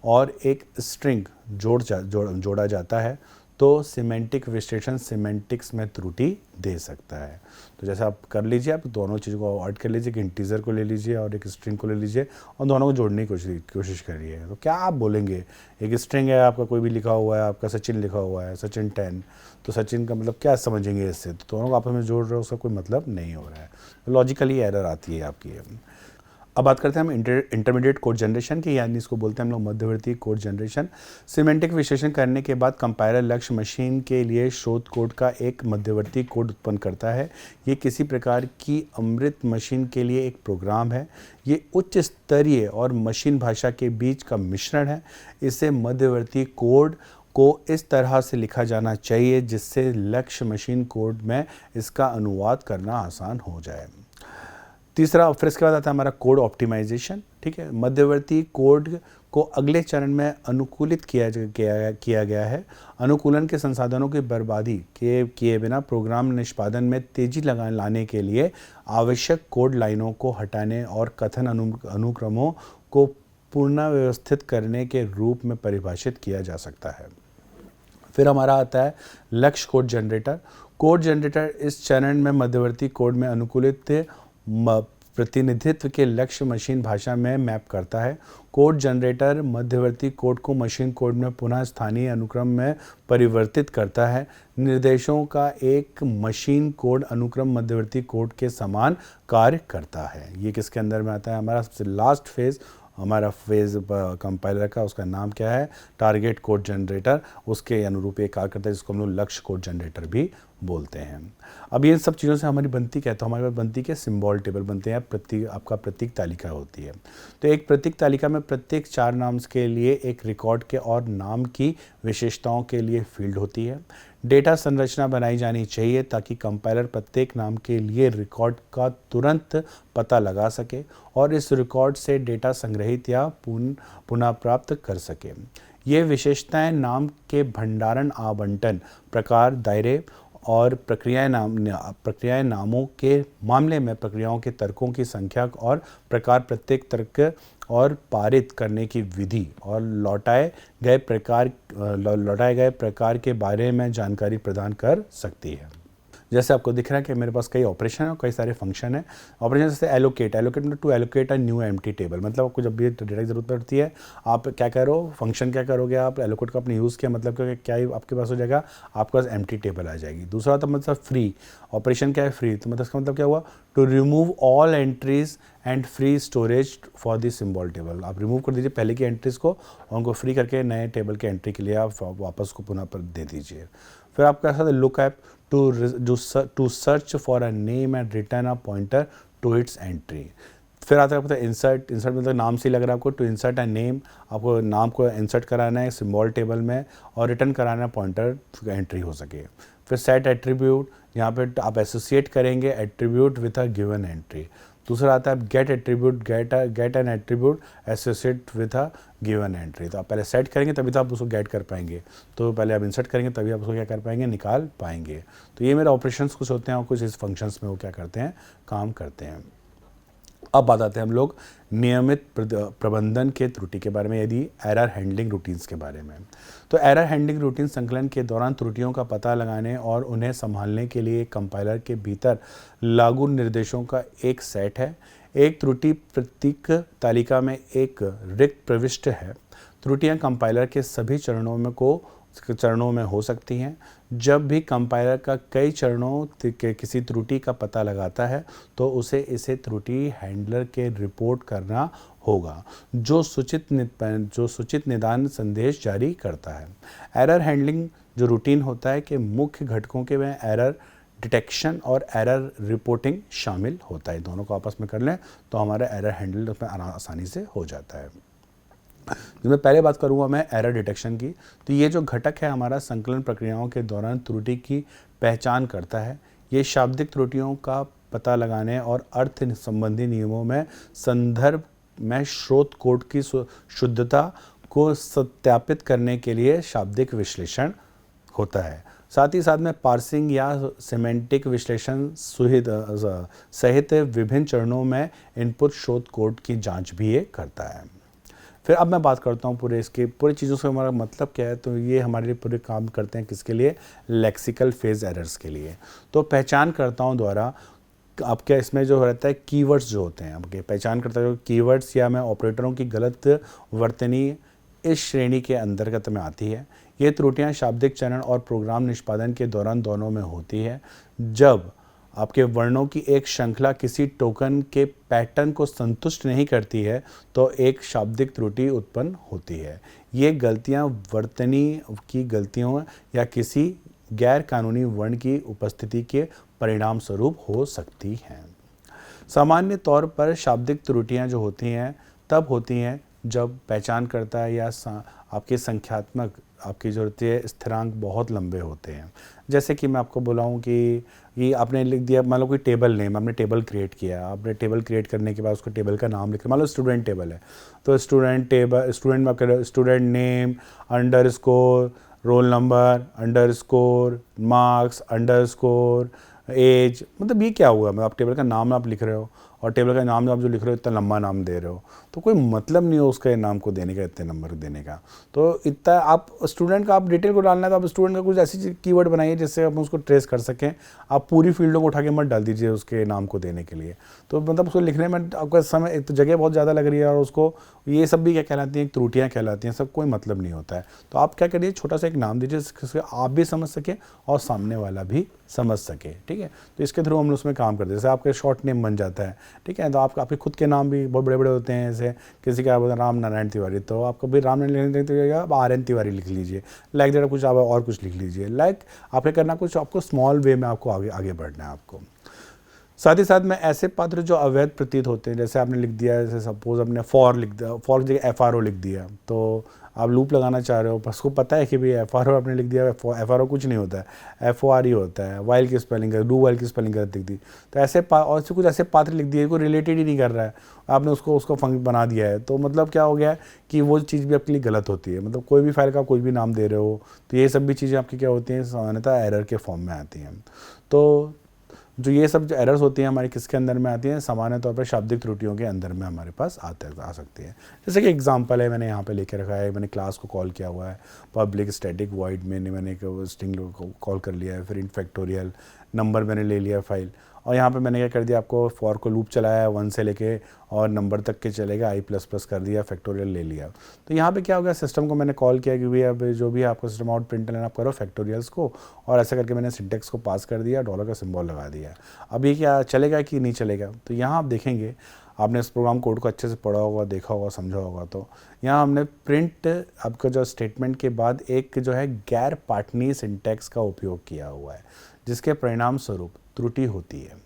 और एक स्ट्रिंग जोड़ा जाता है तो सिमेंटिक विश्लेषण सिमेंटिक्स में त्रुटि दे सकता है। तो जैसे आप कर लीजिए, आप दोनों चीज़ों को ऐड कर लीजिए, कि इंटीजर को ले लीजिए और एक स्ट्रिंग को ले लीजिए और दोनों को जोड़ने की कोशिश करिए। तो क्या आप बोलेंगे, एक स्ट्रिंग है आपका, कोई भी लिखा हुआ है, आपका सचिन लिखा हुआ है, सचिन 10, तो सचिन का मतलब क्या समझेंगे इससे, तो दोनों को आपस में जोड़ रहे हो, उसका कोई मतलब नहीं हो रहा है, तो लॉजिकली एरर आती है आपकी। अब बात करते हैं हम इंटरमीडिएट कोड जनरेशन की, यानी इसको बोलते हैं हम लोग मध्यवर्ती कोड जनरेशन। सिमेंटिक विश्लेषण करने के बाद कंपाइलर लक्ष्य मशीन के लिए स्रोत कोड का एक मध्यवर्ती कोड उत्पन्न करता है। ये किसी प्रकार की अमृत मशीन के लिए एक प्रोग्राम है। ये उच्च स्तरीय और मशीन भाषा के बीच का मिश्रण है। इसे मध्यवर्ती कोड को इस तरह से लिखा जाना चाहिए जिससे लक्ष्य मशीन कोड में इसका अनुवाद करना आसान हो जाए। तीसरा, फिर इसके बाद आता है हमारा कोड ऑप्टिमाइजेशन। ठीक है, मध्यवर्ती कोड को अगले चरण में अनुकूलित किया गया है। अनुकूलन के संसाधनों की बर्बादी किए बिना प्रोग्राम निष्पादन में तेजी लाने के लिए आवश्यक कोड लाइनों को हटाने और कथन अनुक्रमों को पुनर्व्यवस्थित करने के रूप में परिभाषित किया जा सकता है। फिर हमारा आता है लक्ष्य कोड जनरेटर। कोड जनरेटर इस चरण में मध्यवर्ती कोड में अनुकूलित प्रतिनिधित्व के लक्ष्य मशीन भाषा में मैप करता है। कोड जनरेटर मध्यवर्ती कोड को मशीन कोड में पुनः स्थानीय अनुक्रम में परिवर्तित करता है। निर्देशों का एक मशीन कोड अनुक्रम मध्यवर्ती कोड के समान कार्य करता है। ये किसके अंदर में आता है, हमारा सबसे लास्ट फेज हमारा फेज कंपाइलर का उसका नाम क्या है, टारगेट कोड जनरेटर, उसके अनुरूप एक कार्य करता है जिसको हम लोग लक्ष्य कोड जनरेटर भी बोलते हैं। अब ये सब चीज़ों से हमारी बनती क्या है, तो हमारे पास बनती क्या, सिंबल टेबल बनते हैं, आपका प्रतीक तालिका होती है। तो एक प्रतीक तालिका में प्रत्येक 4 नाम्स के लिए एक रिकॉर्ड के और नाम की विशेषताओं के लिए फील्ड होती है। डेटा संरचना बनाई जानी चाहिए ताकि कंपाइलर प्रत्येक नाम के लिए रिकॉर्ड का तुरंत पता लगा सके और इस रिकॉर्ड से डेटा संग्रहित या पुनः प्राप्त कर सके। ये विशेषताएं नाम के भंडारण, आवंटन, प्रकार, दायरे और प्रक्रियाएं नामों के मामले में प्रक्रियाओं के तर्कों की संख्या और प्रकार, प्रत्येक तर्क और पारित करने की विधि और लौटाए गए प्रकार के बारे में जानकारी प्रदान कर सकती है। जैसे आपको दिख रहा है कि मेरे पास कई ऑपरेशन है और कई सारे फंक्शन है। ऑपरेशन जैसे एलोकेट मतलब to allocate a new empty table, मतलब आपको जब भी डेटा की जरूरत पड़ती है आप क्या करो, फंक्शन क्या करोगे, आप एलोकेट का अपने यूज़ किया, मतलब क्या आपके पास हो जाएगा, आपके पास एम्प्टी टेबल आ जाएगी। दूसरा तो मतलब फ्री ऑपरेशन क्या है, फ्री, तो मतलब इसका मतलब क्या हुआ, to remove all entries and free storage for the symbol table. आप रिमूव कर दीजिए पहले की एंट्रीज को और उनको फ्री करके नए टेबल के एंट्री के लिए आप वापस को पुनः दे दीजिए। फिर आप क्या सकते हैं, look up to search for a name and return a pointer to its entry. फिर आता है आपको इंसर्ट मतलब नाम से लग रहा है आपको, टू इंसर्ट अ नेम, आपको नाम को इंसर्ट कराना है सिंबल टेबल में और रिटर्न कराना है पॉइंटर एंट्री हो सके। फिर सेट एट्रीब्यूट, यहाँ पे आप एसोसिएट करेंगे attribute with a given entry. दूसरा आता है get attribute, get an attribute associate with a given entry. तो आप पहले सेट करेंगे तभी तो आप उसको गेट कर पाएंगे, तो पहले आप इंसर्ट करेंगे तभी आप उसको क्या कर पाएंगे, निकाल पाएंगे। तो ये मेरे ऑपरेशंस कुछ होते हैं और कुछ इस फंक्शंस में वो क्या करते हैं, काम करते हैं। अब बात आते हैं हम लोग नियमित प्रबंधन के त्रुटि के बारे में, यदि एरर हैंडलिंग रूटीन्स के बारे में। तो एरर हैंडलिंग रूटीन संकलन के दौरान त्रुटियों का पता लगाने और उन्हें संभालने के लिए कंपाइलर के भीतर लागू निर्देशों का एक सेट है। एक त्रुटि प्रतीक तालिका में एक रिक्त प्रविष्टि है। त्रुटियां कंपाइलर के सभी चरणों में हो सकती हैं। जब भी कंपाइलर का कई चरणों के किसी त्रुटि का पता लगाता है तो उसे इसे त्रुटि हैंडलर के रिपोर्ट करना होगा, जो सूचित निदान संदेश जारी करता है। एरर हैंडलिंग जो रूटीन होता है कि मुख्य घटकों के में एरर डिटेक्शन और एरर रिपोर्टिंग शामिल होता है। दोनों को आपस में कर लें तो हमारा एरर हैंडल उसमें आसानी से हो जाता है। मैं पहले बात करूंगा मैं एरर डिटेक्शन की, तो ये जो घटक है हमारा संकलन प्रक्रियाओं के दौरान त्रुटि की पहचान करता है। ये शाब्दिक त्रुटियों का पता लगाने और अर्थ संबंधी नियमों में संदर्भ में स्रोत कोड की शुद्धता को सत्यापित करने के लिए शाब्दिक विश्लेषण होता है। साथ ही साथ में पार्सिंग या सिमेंटिक विश्लेषण सहित विभिन्न चरणों में इनपुट स्रोत कोड की जांच भी ये करता है। फिर अब मैं बात करता हूँ पूरी चीज़ों से हमारा मतलब क्या है, तो ये हमारे लिए पूरे काम करते हैं किसके लिए, लेक्सिकल फेज एरर्स के लिए। तो पहचानकर्ताओं द्वारा आपके इसमें जो रहता है कीवर्ड्स जो होते हैं, आपके पहचानकर्ता जो कीवर्ड्स या मैं ऑपरेटरों की गलत वर्तनी इस श्रेणी के अंतर्गत में आती है। ये त्रुटियां शाब्दिक चरण और प्रोग्राम निष्पादन के दौरान दोनों में होती है। जब आपके वर्णों की एक श्रृंखला किसी टोकन के पैटर्न को संतुष्ट नहीं करती है तो एक शाब्दिक त्रुटि उत्पन्न होती है। ये गलतियां वर्तनी की गलतियों या किसी गैर कानूनी वर्ण की उपस्थिति के परिणाम स्वरूप हो सकती हैं। सामान्य तौर पर शाब्दिक त्रुटियां जो होती हैं तब होती हैं जब पहचानकर्ता या आपके संख्यात्मक आपकी जो होती है स्थिरांक बहुत लंबे होते हैं। जैसे कि मैं आपको बुलाऊं कि ये आपने लिख दिया, मान लो कोई टेबल नेम, आपने टेबल क्रिएट किया, आपने टेबल क्रिएट करने के बाद उसको टेबल का नाम लिखा, मान लो स्टूडेंट टेबल है, तो स्टूडेंट में आपका student name underscore roll number underscore marks underscore age, मतलब ये क्या हुआ, मतलब आप टेबल का नाम आप लिख रहे हो और टेबल का नाम आप जो लिख रहे हो इतना लंबा नाम दे रहे हो, तो कोई मतलब नहीं हो उसके नाम को देने का, इतने नंबर देने का। तो इतना आप स्टूडेंट का आप डिटेल को डालना है तो आप स्टूडेंट का कुछ ऐसी कीवर्ड बनाइए जिससे आप उसको ट्रेस कर सकें। आप पूरी फील्डों को उठा के मत डाल दीजिए उसके नाम को देने के लिए, तो मतलब उसको लिखने में आपका समय एक तो जगह बहुत ज़्यादा लग रही है और उसको ये सब भी क्या कहलाती हैं, त्रुटियाँ कहलाती हैं, सब कोई मतलब नहीं होता है। तो आप क्या करिए, छोटा सा एक नाम दीजिए जिससे आप भी समझ सकें और सामने वाला भी समझ सके, ठीक है। तो इसके थ्रू हम उसमें काम करते हैं। जैसे आपका शॉर्ट नेम बन जाता है, ठीक है, तो आपके खुद के नाम भी बहुत बड़े बड़े होते हैं। जैसे किसी का बोलते हैं राम नारायण तिवारी, तो आपको भी राम नारायण तिवारी आप RN तिवारी लिख लीजिए, लाइक दैट कुछ आप और कुछ लिख लीजिए। लाइक आपको करना कुछ, आपको स्मॉल वे में आपको आगे बढ़ना है आपको। साथ ही साथ में ऐसे पात्र जो अवैध प्रतीत होते हैं, जैसे आपने लिख दिया, जैसे सपोज आपने फॉर लिख दिया, फॉर की जगह FRO लिख दिया, तो आप लूप लगाना चाह रहे हो, बस को पता है कि भाई FRO आपने लिख दिया, FRO कुछ नहीं होता है, FOR ही होता है। वाइल की स्पेलिंग डू वाइल की स्पेलिंग गलत लिख दी, तो ऐसे और से कुछ ऐसे पात्र लिख दिए, कोई रिलेटेड ही नहीं कर रहा है, आपने उसको फंक्शन बना दिया है, तो मतलब क्या हो गया है कि वो चीज़ भी आपके लिए गलत होती है। मतलब कोई भी फाइल का कोई भी नाम दे रहे हो, तो ये सब भी चीज़ें आपकी क्या होती हैं, सामान्यतः एरर के फॉर्म में आती हैं। तो जो ये सब जो एरर्स होती हैं हमारी किसके अंदर में आती हैं, सामान्य तौर पर शाब्दिक त्रुटियों के अंदर में हमारे पास आ सकती है। जैसे कि एग्जांपल है, मैंने यहाँ पे लेके रखा है, मैंने क्लास को कॉल किया हुआ है पब्लिक स्टैटिक वॉइड में, मैंने एक स्ट्रिंग को कॉल कर लिया है, फिर इन फैक्टोरियल नंबर मैंने ले लिया फाइल, और यहाँ पे मैंने क्या कर दिया, आपको फॉर को लूप चलाया है 1 से लेके और नंबर तक के चलेगा, i++ कर दिया, फैक्टोरियल ले लिया। तो यहाँ पे क्या हो गया, सिस्टम को मैंने कॉल किया कि भैया अब जो भी आपका सिस्टम आउट प्रिंट आप करो फैक्टोरियल्स को, और ऐसा करके मैंने सिंटेक्स को पास कर दिया, डॉलर का सिंबल लगा दिया। अब ये क्या चलेगा कि नहीं चलेगा, तो यहाँ आप देखेंगे, आपने इस प्रोग्राम कोड को अच्छे से पढ़ा होगा, देखा होगा, समझा होगा, तो यहाँ हमने प्रिंट आपका जो स्टेटमेंट के बाद एक जो है गैर पार्टनी सिंटेक्स का उपयोग किया हुआ है, जिसके परिणाम स्वरूप त्रुटि होती है।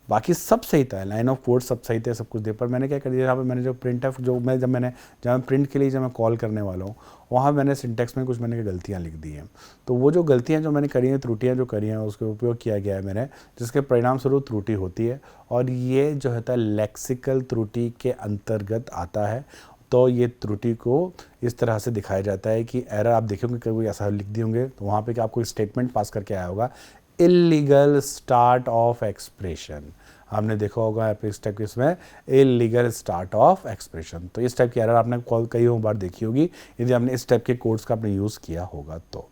बाकी सब सही था, लाइन ऑफ कोड सब सही थे, सब कुछ दे, पर मैंने क्या कर दिया, यहाँ पे मैंने जो प्रिंट है, जो मैं जब प्रिंट के लिए जब मैं कॉल करने वाला हूँ, वहाँ मैंने सिंटेक्स में कुछ मैंने गलतियाँ लिख दी हैं। तो वो जो गलतियाँ जो मैंने करी हैं, त्रुटियाँ जो करी हैं, उसका उपयोग किया गया है मैंने, जिसके परिणाम स्वरूप त्रुटि होती है, और ये जो है लेक्सिकल त्रुटि के अंतर्गत आता है। तो ये त्रुटि को इस तरह से दिखाया जाता है कि एरर आप देखेंगे कभी ऐसा लिख दिए होंगे, तो वहाँ पे आपको स्टेटमेंट पास करके आया होगा, इलीगल स्टार्ट ऑफ एक्सप्रेशन। आपने देखा होगा इस टाइप के, इसमें इलीगल स्टार्ट ऑफ एक्सप्रेशन। तो इस टाइप की एरर आपने कई बार देखी होगी यदि आपने इस टाइप के कोड्स का आपने यूज़ किया होगा तो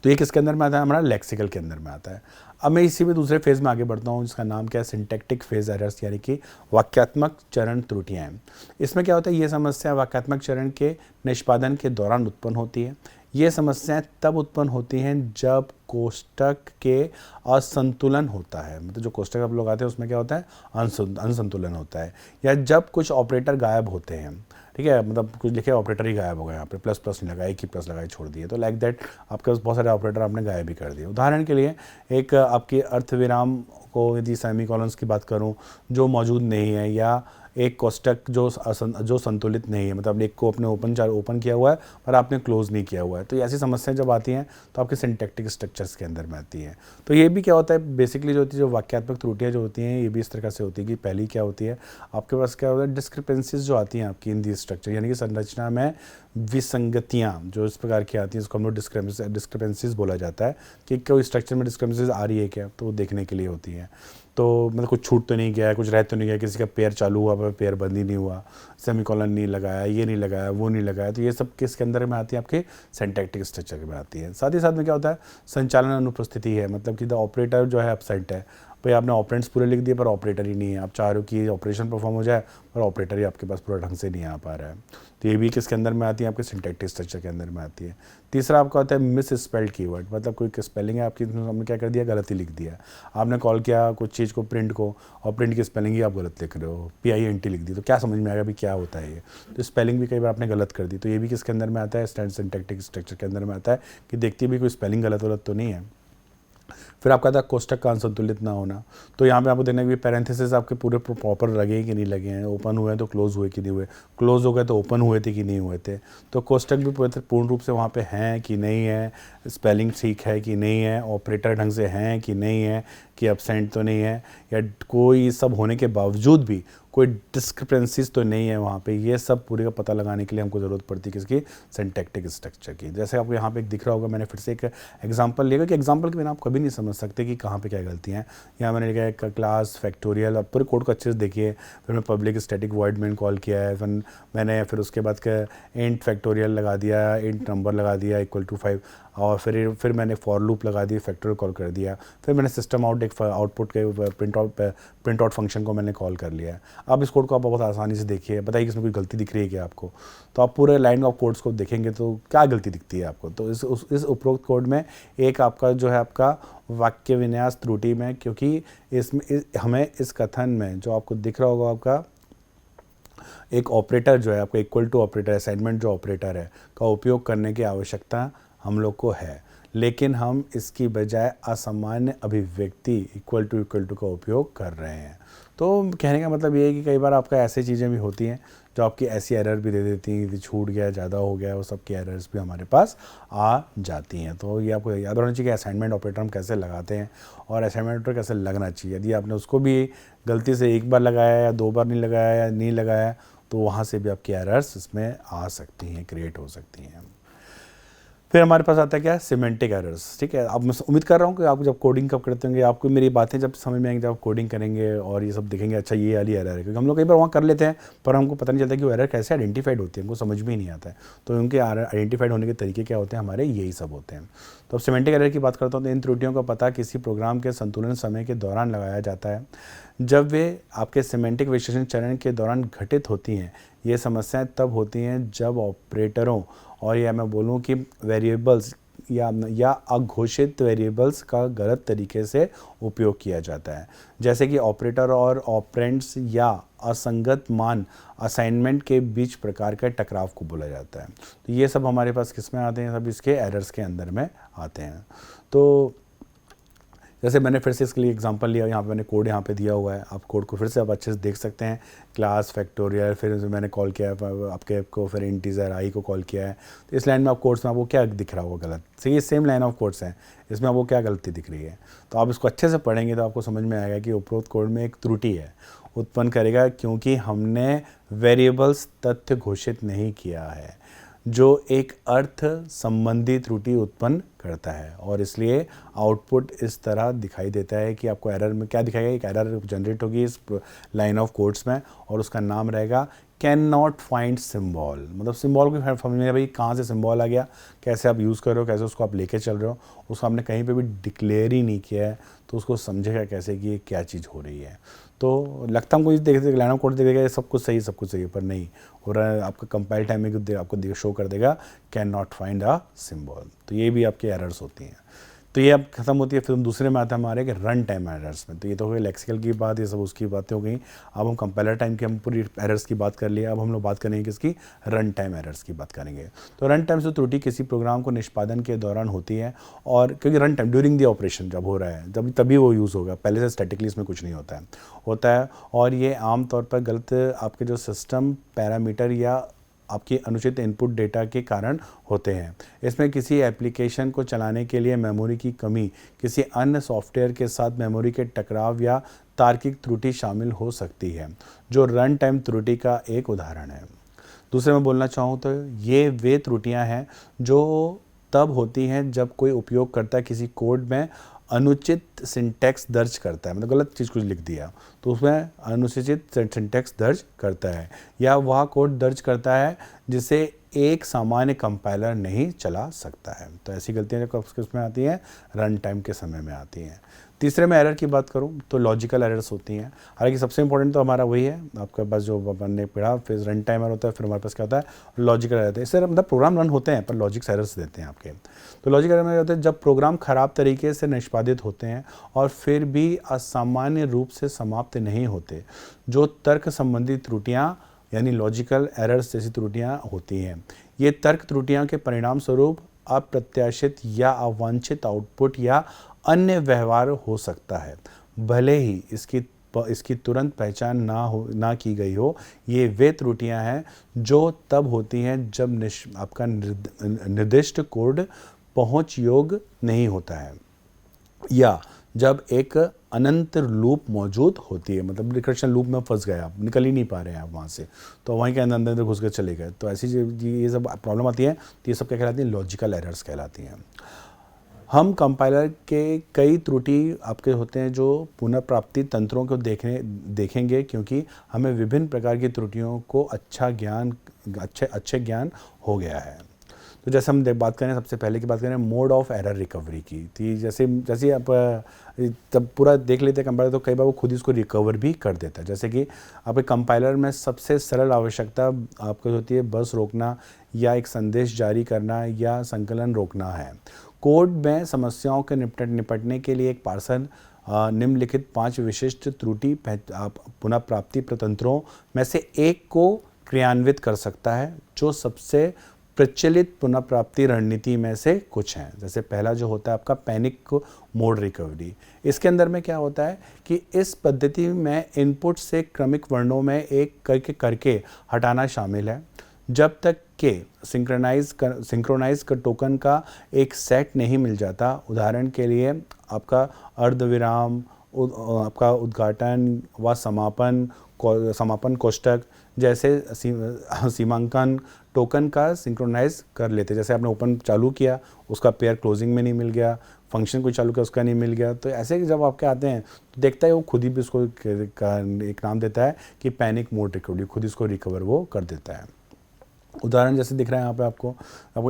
ये किसके अंदर में आता है, हमारा लेक्सिकल के अंदर में आता है। अब मैं इसी में दूसरे फेज़ में आगे बढ़ता हूँ, जिसका नाम क्या है, सिंटैक्टिक फेज एरर्स, यानी कि वाक्यात्मक चरण त्रुटियाँ हैं। इसमें क्या होता है, ये समस्या वाक्यात्मक चरण के निष्पादन के दौरान उत्पन्न होती है। ये समस्याएं तब उत्पन्न होती हैं जब कोष्ठक के असंतुलन होता है, मतलब जो कोष्ठक आप लोग आते हैं उसमें क्या होता है, असंतुलन होता है, या जब कुछ ऑपरेटर गायब होते हैं, ठीक है, मतलब कुछ लिखे ऑपरेटर ही गायब हो गए, यहाँ पे प्लस नहीं लगा, एक ही प्लस लगाए छोड़ दिए, तो लाइक दैट आपके पास बहुत सारे ऑपरेटर आपने गायब भी कर दिए। उदाहरण के लिए एक आपकी अर्धविराम को यदि सेमीकोलन्स की बात करूँ जो मौजूद नहीं है, या एक कोष्ठक जो संतुलित नहीं है, मतलब एक को अपने ओपन किया हुआ है पर आपने क्लोज नहीं किया हुआ है, तो ऐसी समस्याएं जब आती हैं तो आपके सिंटैक्टिक स्ट्रक्चर्स के अंदर में आती हैं। तो ये भी क्या होता है, बेसिकली जो होती है, जो वाक्यात्मक त्रुटियाँ जो होती हैं, ये भी इस तरह से होती है कि पहली क्या होती है, आपके पास क्या होता है, डिस्क्रिपेंसीज जो आती हैं आपकी इन दी स्ट्रक्चर, यानी कि संरचना में विसंगतियाँ जो इस प्रकार की आती हैं, उसको हम लोग डिस्क्रिपेंसीज बोला जाता है, कि कोई स्ट्रक्चर में डिस्क्रिपेंसीज आ रही है क्या, तो वो देखने के लिए होती हैं। तो मतलब कुछ छूट तो नहीं गया, कुछ रह तो नहीं गया, किसी का पेयर चालू हुआ पर पेयर बंद ही नहीं हुआ, सेमीकोलन नहीं लगाया, ये नहीं लगाया, वो नहीं लगाया, तो ये सब किसके अंदर में आती है, आपके सिंटैक्टिक स्ट्रक्चर में आती है। साथ ही साथ में क्या होता है, संचालन अनुपस्थिति है, मतलब कि द ऑपरेटर जो है एब्सेंट है, भाई आपने ऑपरेंट्स पूरे लिख दिए पर ऑपरेटर ही नहीं है, आप चाह रहे हो कि ऑपरेशन परफॉर्म हो जाए पर ऑपरेटर ही आपके पास पूरा ढंग से नहीं आ पा रहा है, तो ये भी किसके अंदर में आती है, आपके सिंटैक्टिक स्ट्रक्चर के अंदर में आती है। तीसरा आपका होता है मिस स्पेल्ड कीवर्ड, मतलब कोई स्पेलिंग है आपकी, हमने क्या कर दिया, गलती लिख दिया, आपने कॉल किया कुछ चीज़ को प्रिंट को, और प्रिंट की स्पेलिंग ही आप गलत लिख रहे हो, PINT लिख दी, तो क्या समझ में आएगा भी क्या होता है ये, तो स्पेलिंग भी कई बार आपने गलत कर दी, तो ये भी किसके अंदर में आता है, सिंटैक्टिक स्ट्रक्चर के अंदर में आता है, कि देखती भी कोई स्पेलिंग गलत तो नहीं है। फिर आपका था कोष्ठक का असंतुलित ना होना, तो यहाँ पे आपको देखना कि पैरेंथेसिस आपके पूरे प्रॉपर लगे हैं कि नहीं लगे हैं, ओपन हुए हैं तो क्लोज हुए कि नहीं हुए, क्लोज हो गए तो ओपन हुए थे कि नहीं हुए थे, तो कोष्ठक भी पूर्ण रूप से वहाँ पे हैं कि नहीं है, स्पेलिंग ठीक है कि नहीं है, ऑपरेटर ढंग से हैं कि नहीं है, कि एब्सेंट तो नहीं है, या कोई सब होने के बावजूद भी कोई डिस्क्रिपेंसीज तो नहीं है वहाँ पे, ये सब पूरे का पता लगाने के लिए हमको ज़रूरत पड़ती है किसकी, सिंटैक्टिक स्ट्रक्चर की। जैसे आपको यहाँ पे एक दिख रहा होगा, मैंने फिर से एक एग्जांपल लिया कि एग्जांपल के बिना आप कभी नहीं समझ सकते कि कहाँ पे क्या गलतियाँ हैं। यहाँ मैंने लिखा है क्लास फैक्टोरियल, अब पूरे कोड को अच्छे से देखिए, फिर मैं public static void main call किया है, फिर मैंने उसके बाद इंट फैक्टोरियल लगा दिया, इंट नंबर लगा दिया =5, और फिर मैंने फॉर लूप लगा दी, फैक्टोरियल कॉल कर दिया, फिर मैंने सिस्टम आउट एक आउटपुट के प्रिंट आउट फंक्शन को मैंने कॉल कर लिया। अब इस कोड को आप बहुत आसानी से देखिए, बताइए कि इसमें कोई गलती दिख रही है क्या आपको। तो आप पूरे लाइन ऑफ कोड्स को देखेंगे तो क्या गलती दिखती है आपको। तो इस उपरोक्त कोड में एक आपका जो है आपका वाक्य विन्यास त्रुटि में, क्योंकि हमें इस कथन में जो आपको दिख रहा होगा आपका एक ऑपरेटर जो है आपका इक्वल टू ऑपरेटर, असाइनमेंट जो ऑपरेटर है का उपयोग करने की आवश्यकता हम लोग को है, लेकिन हम इसकी बजाय असामान्य अभिव्यक्ति इक्वल टू का उपयोग कर रहे हैं। तो कहने का मतलब ये है कि कई बार आपका ऐसी चीज़ें भी होती हैं जो आपकी ऐसी एरर भी दे देती हैं कि छूट गया, ज़्यादा हो गया, वो सब की एरर्स भी हमारे पास आ जाती हैं। तो ये आपको याद होना चाहिए कि असाइनमेंट ऑपरेटर हम कैसे लगाते हैं और असाइनमेंट ऑपरेटर कैसे लगना चाहिए। यदि आपने उसको भी गलती से एक बार लगाया या 2 बार नहीं लगाया या नहीं लगाया तो वहाँ से भी आपकी एरर्स इसमें आ सकती हैं, क्रिएट हो सकती हैं। फिर हमारे पास आता है क्या, सिमेंटिक एरर्स। ठीक है, अब मैं उम्मीद कर रहा हूँ कि आप जब कोडिंग कब करते होंगे आपको मेरी बातें जब समझ में आएंगी, जब आप कोडिंग करेंगे और ये सब देखेंगे अच्छा ये वाली एरर है, क्योंकि हम लोग कई बार वहाँ कर लेते हैं पर हमको पता नहीं चलता कि वो एरर कैसे आइडेंटिफाइड होती है, हमको समझ में ही नहीं आता है। तो उनके आइडेंटिफाइड होने के तरीके क्या होते हैं, हमारे यही सब होते हैं। तो अब सिमेंटिक एरर की बात करता हूँ तो इन त्रुटियों का पता किसी प्रोग्राम के संतुलन समय के दौरान लगाया जाता है जब वे आपके सिमेंटिक विश्लेषण चरण के दौरान घटित होती हैं। ये समस्याएं तब होती हैं जब ऑपरेटरों और या मैं बोलूँ कि वेरिएबल्स या अघोषित वेरिएबल्स का गलत तरीके से उपयोग किया जाता है, जैसे कि ऑपरेटर और ऑपरेंड्स या असंगत मान असाइनमेंट के बीच प्रकार के टकराव को बोला जाता है। तो ये सब हमारे पास किस में आते हैं, सब इसके एरर्स के अंदर में आते हैं। तो जैसे मैंने फिर से इसके लिए एग्जांपल लिया, यहाँ पे मैंने कोड यहाँ पे दिया हुआ है, आप कोड को फिर से आप अच्छे से देख सकते हैं। क्लास फैक्टोरियल, फिर मैंने कॉल किया है आपके को, फिर इंटीजर आई को कॉल किया है। तो इस लाइन में आप कोड्स में आपको क्या दिख रहा होगा गलत, सही, ये सेम लाइन ऑफ कोड्स हैं, इसमें आपको क्या गलती दिख रही है। तो आप इसको अच्छे से पढ़ेंगे तो आपको समझ में आएगा कि उपरोक्त कोड में एक त्रुटि है, उत्पन्न करेगा क्योंकि हमने वेरिएबल्स तथ्य घोषित नहीं किया है, जो एक अर्थ संबंधी त्रुटि उत्पन्न करता है और इसलिए आउटपुट इस तरह दिखाई देता है कि आपको एरर में क्या दिखाएगा, एक एरर जनरेट होगी इस लाइन ऑफ कोड्स में और उसका नाम रहेगा कैन नॉट फाइंड सिम्बॉल। मतलब सिम्बॉल को समझ में भाई कहाँ से सिम्बॉल आ गया, कैसे आप यूज़ कर रहे हो, कैसे उसको आप लेके चल रहे हो, उसको आपने कहीं पे भी डिक्लेयर ही नहीं किया है, तो उसको समझेगा कैसे कि ये क्या चीज़ हो रही है। तो लगता हमको देख लाइन ऑफ कोड देखेगा सब कुछ सही, पर नहीं हो रहा है। आपका कंपाइल टाइम में आपको शो कर देगा can not find a symbol. तो ये भी आपकी एरर्स होती हैं। तो ये अब खत्म होती है। फिर हम दूसरे में आते हैं हमारे कि रन टाइम एरर्स में। तो ये तो हो गई लेक्सिकल की बात, ये सब उसकी बातें हो गई। अब हम कंपाइलर टाइम की हम पूरी एरर्स की बात कर लिया, अब हम लोग बात करेंगे किसकी, रन टाइम एरर्स की बात करेंगे। तो रन टाइम से त्रुटि किसी प्रोग्राम को निष्पादन के दौरान होती है, और क्योंकि run time during the operation जब हो रहा है जब तभी वो यूज़ होगा, पहले से स्टैटिकली इसमें कुछ नहीं होता है। और ये आमतौर पर गलत आपके जो सिस्टम पैरामीटर या आपकी अनुचित इनपुट डेटा के कारण होते हैं। इसमें किसी एप्लीकेशन को चलाने के लिए मेमोरी की कमी, किसी अन्य सॉफ्टवेयर के साथ मेमोरी के टकराव या तार्किक त्रुटि शामिल हो सकती है, जो रन टाइम त्रुटि का एक उदाहरण है। दूसरे में बोलना चाहूँ तो ये वे त्रुटियां हैं जो तब होती हैं जब कोई उपयोगकर्ता किसी कोड में अनुचित सिंटैक्स दर्ज करता है, मतलब गलत चीज़ कुछ लिख दिया तो उसमें अनुचित सिंटैक्स दर्ज करता है, या वह कोड दर्ज करता है जिसे एक सामान्य कंपाइलर नहीं चला सकता है। तो ऐसी गलतियाँ जो किसमें आती हैं, रन टाइम के समय में आती हैं। तीसरे में एरर की बात करूं तो लॉजिकल एरर्स होती हैं। हालांकि सबसे इंपॉर्टेंट तो हमारा वही है, आपके पास जो अपन ने पढ़ा, फिर रन टाइम एरर होता है, फिर हमारे पास क्या होता है, लॉजिकल एरर होते हैं। इससे मतलब प्रोग्राम रन होते हैं पर लॉजिक एरर्स देते हैं आपके। तो लॉजिकल एरर में होते हैं जब प्रोग्राम खराब तरीके से निष्पादित होते हैं और फिर भी असामान्य रूप से समाप्त नहीं होते, जो तर्क संबंधी त्रुटियाँ यानी लॉजिकल एरर्स जैसी त्रुटियाँ होती हैं। ये तर्क त्रुटियाँ के परिणाम स्वरूप अप्रत्याशित या अवांछित आउटपुट या अन्य व्यवहार हो सकता है, भले ही इसकी तुरंत पहचान ना की गई हो। ये वे त्रुटियां हैं जो तब होती हैं जब आपका निर्दिष्ट कोड पहुंच योग्य नहीं होता है, या जब एक अनंत लूप मौजूद होती है, मतलब रिकर्शन लूप में फंस गए, आप निकल ही नहीं पा रहे हैं आप वहाँ से, तो वहीं के अंदर घुस के चले गए। तो ऐसी ये सब प्रॉब्लम आती है, तो ये सब क्या कहलाती हैं, लॉजिकल एरर्स कहलाती हैं। हम कंपाइलर के कई त्रुटि आपके होते हैं जो पुनर्प्राप्ति तंत्रों को देखेंगे, क्योंकि हमें विभिन्न प्रकार की त्रुटियों को अच्छे ज्ञान हो गया है। तो जैसे हम बात करें, सबसे पहले की बात करें मोड ऑफ एरर रिकवरी की, तो जैसे आप जब पूरा देख लेते हैं कंपाइलर, तो कई बार वो खुद इसको रिकवर भी कर देता है। जैसे कि आपके कंपाइलर में सबसे सरल आवश्यकता आपको होती है बस रोकना या एक संदेश जारी करना या संकलन रोकना है। कोड में समस्याओं के निपटने के लिए एक पार्सर निम्नलिखित 5 विशिष्ट त्रुटि पुनः प्राप्ति प्रतंत्रों में से एक को क्रियान्वित कर सकता है, जो सबसे प्रचलित पुनः प्राप्ति रणनीति में से कुछ हैं। जैसे पहला जो होता है आपका पैनिक मोड रिकवरी। इसके अंदर में क्या होता है कि इस पद्धति में इनपुट से क्रमिक वर्णों में एक करके हटाना शामिल है। जब तक के सिंक्रोनाइज टोकन का एक सेट नहीं मिल जाता, उदाहरण के लिए आपका अर्धविराम, आपका उद्घाटन व समापन कोष्ठक जैसे सीमांकन टोकन का सिंक्रोनाइज कर लेते। जैसे आपने ओपन चालू किया, उसका पेयर क्लोजिंग में नहीं मिल गया, फंक्शन को चालू किया, उसका नहीं मिल गया, तो ऐसे जब आपके आते हैं तो देखता है वो खुद ही भी उसको एक नाम देता है कि पैनिक मोड रिकवरी, खुद इसको रिकवर वो कर देता है। उदाहरण जैसे दिख रहा है यहाँ पे आपको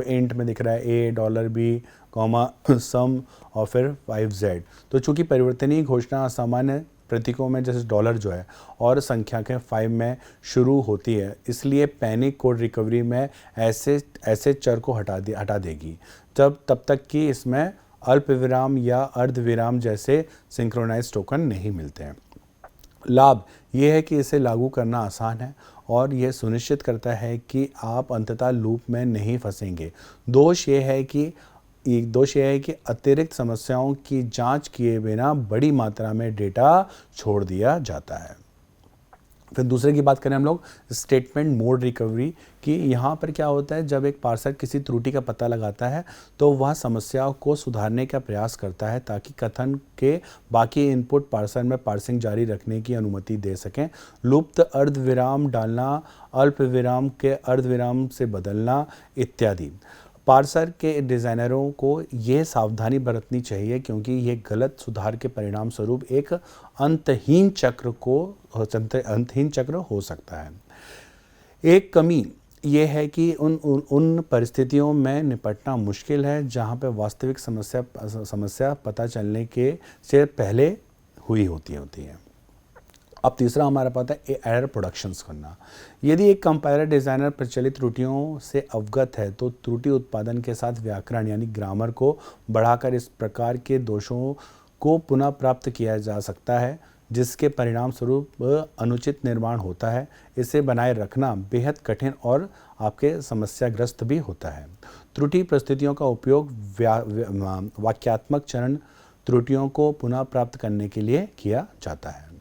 इंट में दिख रहा है $, कॉमा सम और फिर 5Z। तो चूंकि परिवर्तनीय घोषणा असामान्य प्रतीकों में जैसे डॉलर जो है और संख्या के 5 में शुरू होती है, इसलिए पैनिक कोड रिकवरी में ऐसे चर को हटा देगी तब तक कि इसमें अल्प विराम या अर्ध विराम जैसे सिंक्रोनाइज टोकन नहीं मिलते हैं। लाभ ये है कि इसे लागू करना आसान है और यह सुनिश्चित करता है कि आप अंततः लूप में नहीं फंसेंगे। दोष यह है कि अतिरिक्त समस्याओं की जांच किए बिना बड़ी मात्रा में डेटा छोड़ दिया जाता है। फिर दूसरे की बात करें हम लोग स्टेटमेंट मोड रिकवरी की। यहाँ पर क्या होता है, जब एक पार्सर किसी त्रुटि का पता लगाता है तो वह समस्या को सुधारने का प्रयास करता है ताकि कथन के बाकी इनपुट पार्सर में पार्सिंग जारी रखने की अनुमति दे सकें। लुप्त अर्धविराम डालना, अल्प विराम के अर्धविराम से बदलना इत्यादि। पार्सर के डिज़ाइनरों को ये सावधानी बरतनी चाहिए क्योंकि ये गलत सुधार के परिणाम स्वरूप एक अंतहीन चक्र हो सकता है। एक कमी ये है कि उन परिस्थितियों में निपटना मुश्किल है जहाँ पे वास्तविक समस्या पता चलने के से पहले हुई होती है। अब तीसरा हमारा पाता है एरर प्रोडक्शंस करना। यदि एक कंपाइलर डिज़ाइनर प्रचलित त्रुटियों से अवगत है तो त्रुटि उत्पादन के साथ व्याकरण यानी ग्रामर को बढ़ाकर इस प्रकार के दोषों को पुनः प्राप्त किया जा सकता है जिसके परिणाम स्वरूप अनुचित निर्माण होता है। इसे बनाए रखना बेहद कठिन और आपके समस्याग्रस्त भी होता है। त्रुटि परिस्थितियों का उपयोग वाक्यात्मक चरण त्रुटियों को पुनः प्राप्त करने के लिए किया जाता है।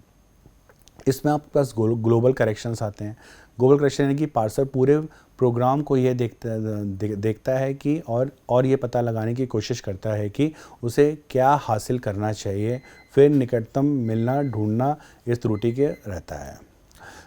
इसमें आपके पास ग्लोबल करेक्शंस आते हैं। ग्लोबल करेक्शन यानी कि पार्सर पूरे प्रोग्राम को ये देखता है कि और ये पता लगाने की कोशिश करता है कि उसे क्या हासिल करना चाहिए, फिर निकटतम मिलना ढूंढना इस त्रुटि के रहता है।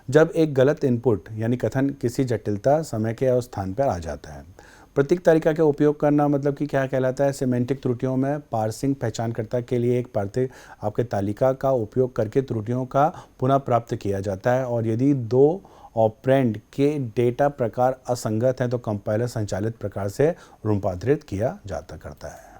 जब एक गलत इनपुट यानी कथन किसी जटिलता समय के और स्थान पर आ जाता है। प्रतीक तालिका का उपयोग करना मतलब कि क्या कहलाता है, सिमेंटिक त्रुटियों में पार्सिंग पहचानकर्ता के लिए एक प्रतीक आपके तालिका का उपयोग करके त्रुटियों का पुनः प्राप्त किया जाता है और यदि 2 ऑपरेंड के डेटा प्रकार असंगत हैं तो कंपाइलर संचालित प्रकार से रूपांतरित किया करता है।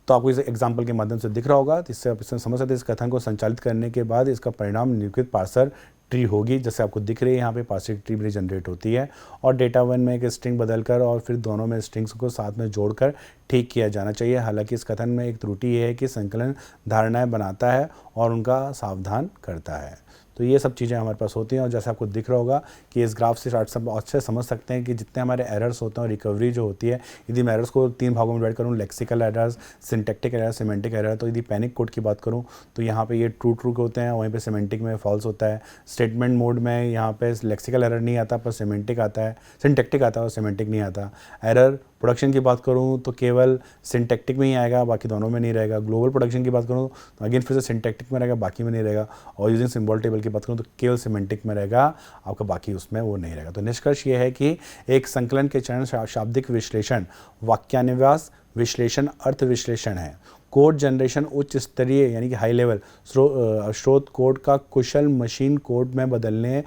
तो आपको इस एग्जाम्पल के माध्यम से दिख रहा होगा, तो इससे आप समझ सकते हैं इस कथन को संचालित करने के बाद इसका परिणाम निम्नलिखित पार्सर ट्री होगी। जैसे आपको दिख रही है यहाँ पे पार्सर ट्री भी जनरेट होती है और डेटा 1 में एक स्ट्रिंग बदलकर और फिर दोनों में स्ट्रिंग्स को साथ में जोड़कर ठीक किया जाना चाहिए। हालांकि इस कथन में एक त्रुटि ये है कि संकलन धारणाएं बनाता है और उनका सावधान करता है। तो ये सब चीज़ें हमारे पास होती हैं और जैसे आपको दिख रहा होगा कि इस ग्राफ से सब अच्छे समझ सकते हैं कि जितने हमारे एरर्स होते हैं और रिकवरी जो होती है, यदि मैं एरर्स को 3 भागों में डिवाइड करूँ, lexical errors, syntactic error, semantic error, तो यदि पैनिक कोड की बात करूँ तो यहाँ पे ये ट्रू होते हैं, वहीं पे सिमेंटिक में फॉल्स होता है। स्टेटमेंट मोड में यहाँ पे लेक्सिकल एरर नहीं आता पर सिमेंटिक आता है, सिंटैक्टिक आता है और सिमेंटिक नहीं आता। एरर प्रोडक्शन की बात करूँ तो केवल सिंटैक्टिक में ही आएगा, बाकी दोनों में नहीं रहेगा। ग्लोबल प्रोडक्शन की बात करूँ तो अगेन फिर से सिंटैक्टिक में रहेगा, बाकी में नहीं रहेगा। और यूजिंग सिंबल टेबल की बात करूँ तो केवल सिमेंटिक में रहेगा, आपका बाकी उसमें वो नहीं रहेगा। तो निष्कर्ष ये है कि एक संकलन के चरण शाब्दिक विश्लेषण, वाक्यान्यास विश्लेषण, अर्थ विश्लेषण है। कोड जनरेशन उच्च स्तरीय यानी कि हाई लेवल स्रोत कोड का कुशल मशीन कोड में बदलने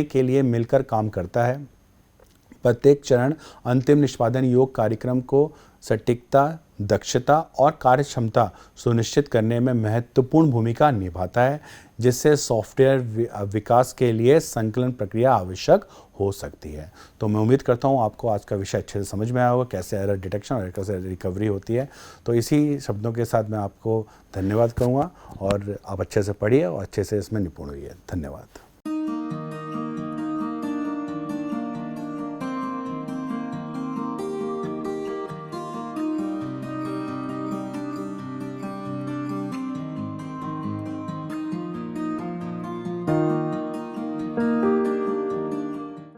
के लिए मिलकर काम करता है। प्रत्येक चरण अंतिम निष्पादन योग कार्यक्रम को सटीकता, दक्षता और कार्यक्षमता सुनिश्चित करने में महत्वपूर्ण भूमिका निभाता है, जिससे सॉफ्टवेयर विकास के लिए संकलन प्रक्रिया आवश्यक हो सकती है। तो मैं उम्मीद करता हूँ आपको आज का विषय अच्छे से समझ में आया होगा, कैसे एरर डिटेक्शन और कैसे रिकवरी होती है। तो इसी शब्दों के साथ मैं आपको धन्यवाद कहूँगा और आप अच्छे से पढ़िए और अच्छे से इसमें निपुण होइए। धन्यवाद।